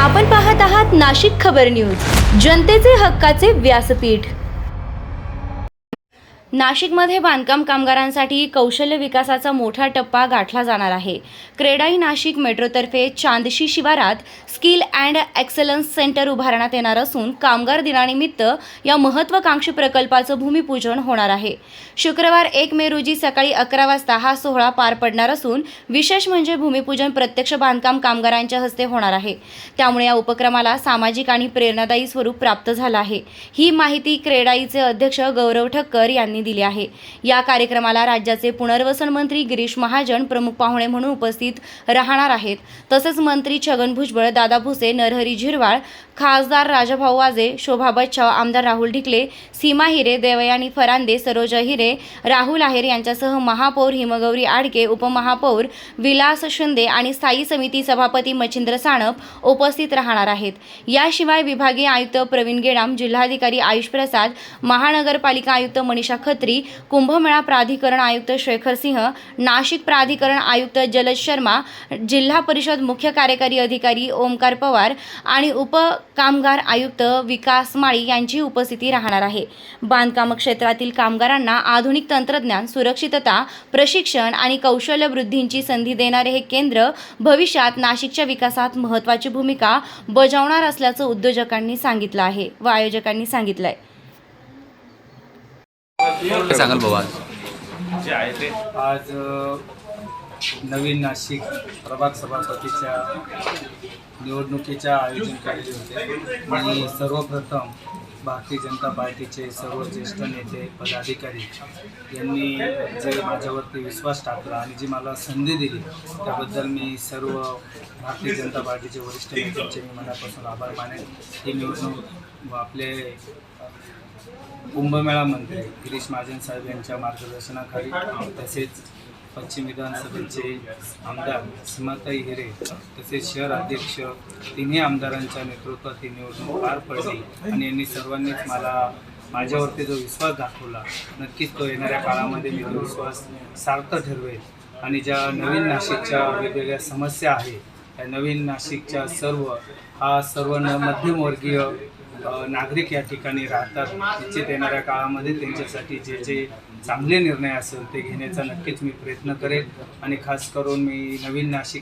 आपण पाहत आहात नाशिक खबर न्यूज, जनतेचे हक्काचे व्यासपीठ। नाशिकमध्ये बांधकाम कामगारांसाठी कौशल्य विकासाचा मोठा टप्पा गाठला जाणार आहे। क्रेडाई नाशिक मेट्रोतर्फे चांदशी शिवारात स्किल अँड एक्सलन्स सेंटर उभारण्यात येणार असून कामगार दिनानिमित्त या महत्त्वाकांक्षी प्रकल्पाचं भूमिपूजन होणार आहे। शुक्रवार 1 मे रोजी सकाळी 11 वाजता हा सोहळा पार पडणार असून विशेष म्हणजे भूमिपूजन प्रत्यक्ष बांधकाम कामगारांच्या हस्ते होणार आहे। त्यामुळे या उपक्रमाला सामाजिक आणि प्रेरणादायी स्वरूप प्राप्त झालं आहे। ही माहिती क्रेडाईचे अध्यक्ष गौरव ठक्कर यांनी दिली आहे। या कार्यक्रमाला राज्याचे पुनर्वसन मंत्री गिरीश महाजन प्रमुख पाहुणे म्हणून उपस्थित राहणार आहेत। तसेच मंत्री छगन भुजबळ, दादा भुसे, नरहरी झिरवाळ, खासदार राजाभाऊ वाजे, शोभा बच्छाव, आमदार राहुल ढिकले, सीमा हिरे, देवयानी फरांदे, सरोजा हिरे, राहुल आहेर यांच्यासह महापौर हिमगौरी आडके, उपमहापौर विलास शिंदे आणि स्थायी समिती सभापती मच्छिंद्र सानप उपस्थित राहणार आहेत। याशिवाय विभागीय आयुक्त प्रवीण गेडाम, जिल्हाधिकारी आयुष प्रसाद, महानगरपालिका आयुक्त मनीषा खत्री, कुंभमेळा प्राधिकरण आयुक्त शेखर सिंह, नाशिक प्राधिकरण आयुक्त जलज शर्मा, जिल्हा परिषद मुख्य कार्यकारी अधिकारी ओमकार पवार आणि उप कामगार आयुक्त विकास माळी यांची उपस्थिती राहणार आहे। बांधकाम क्षेत्रातील कामगारांना आधुनिक तंत्रज्ञान, सुरक्षितता, प्रशिक्षण आणि कौशल्य वृद्धीची संधी देणारे हे केंद्र भविष्यात नाशिकच्या विकासात महत्त्वाची भूमिका बजावणार असल्याचं उद्योजकांनी सांगितलं आहे व आयोजकांनी सांगितलं आहे। सांगाल बाबा आज नवीन नाशिक प्रभाग सभापतीच्या निवडणुकीच्या आयोजन केले होते आणि सर्वप्रथम भारतीय जनता पार्टीचे सर्व ज्येष्ठ नेते, पदाधिकारी यांनी जे माझ्यावरती विश्वास टाकला आणि जी मला संधी दिली त्याबद्दल मी सर्व भारतीय जनता पार्टीचे वरिष्ठ नेत्यांचे मी मनापासून आभार मानेन। ही निवडणूक आपले कुंभमेळा मंत्री गिरीश महाजन साहेब यांच्या मार्गदर्शनाखाली तसेच पश्चिम विधानसभेचे आमदार सीमाताई हिरे तसेच शहर अध्यक्ष तिन्ही आमदारांच्या नेतृत्वात ही निवडणूक पार पडली आणि यांनी सर्वांनीच माझ्यावरती जो विश्वास दाखवला, नक्कीच तो येणाऱ्या काळामध्ये मी तो विश्वास सार्थ ठरवेल आणि ज्या नवीन नाशिकच्या वेगवेगळ्या समस्या आहेत त्या नवीन नाशिकच्या सर्व मध्यमवर्गीय नागरिक या ठिकाणी राहतात, निश्चित येणाऱ्या काळामध्ये त्यांच्यासाठी जे चांगले निर्णय असेल ते घेण्याचा नक्कीच मी प्रयत्न करेन आणि खास करून मी नवीन नाशिक